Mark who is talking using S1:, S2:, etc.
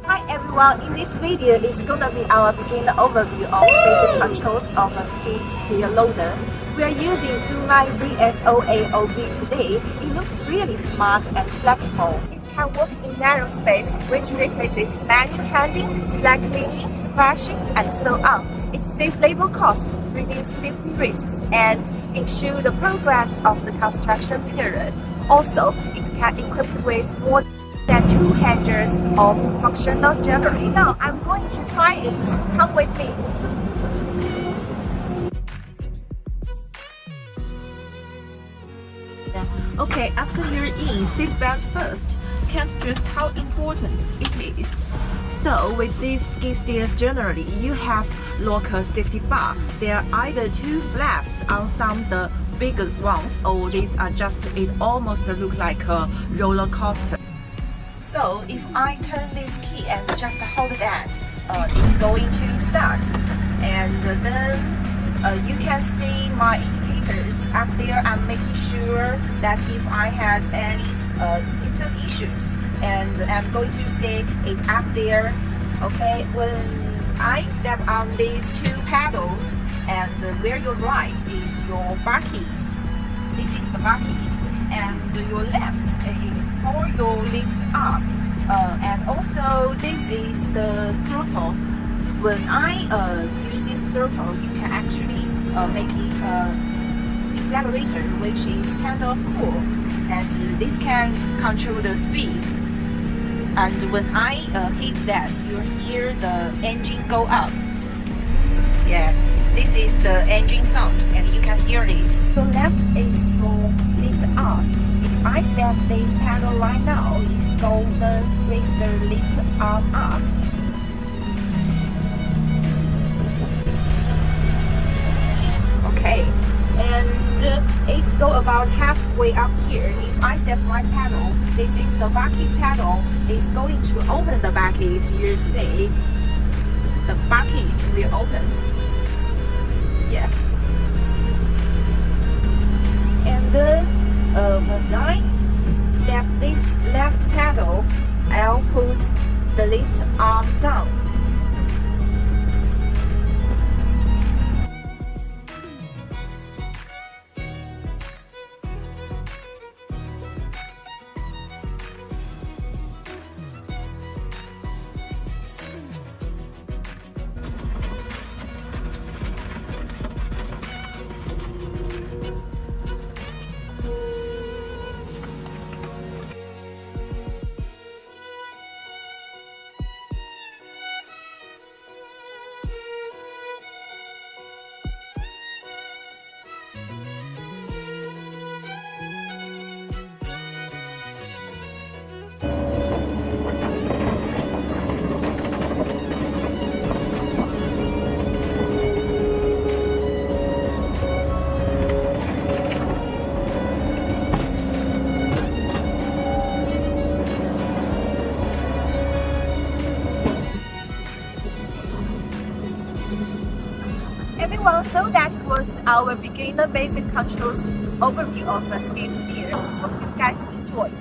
S1: Hi everyone, in this video is gonna be our beginner overview of basic controls of a skid steer loader. We are using ZOOMLION ZOOMLION today. It looks really smart and flexible. It can work in narrow space, which replaces manual handling, slack cleaning, crashing, and so on. It saves labor costs, reduces safety risks, and ensures the progress of the construction period. Also, it can equip with more than 200 of functional jewelry. Now I'm going to try it. Come with me. Okay, after you're in, sit back first. Can't stress how important it is. So with these skid steers generally, you have local safety bar. There are either two flaps on some of the bigger ones, or these are just, it almost look like a roller coaster. So if I turn this key and just hold that, it's going to start. And then you can see my indicators up there. I'm making sure that if I had any system issues, and I'm going to see it up there. Okay, when I step on these two pedals, and where your right is your bucket, this is the bucket, and your left is for your lift up, and also this is the throttle. When I use this throttle, you can actually make it accelerator, which is kind of cool, and this can control the speed. And when I hit that, you hear the engine go up. Yeah, this is the engine sound, and you can hear it. The left is your lift up. If I step this pedal right now, it's gonna raise the lift arm up. Okay, and it go about halfway up here. If I step right pedal, this is the bucket pedal. It's going to open the bucket. You see, the bucket will open. Yeah. And when I step this left pedal, I'll put the lift arm down. Everyone, so that was our beginner basic controls overview of a skid steer. Hope you guys enjoyed.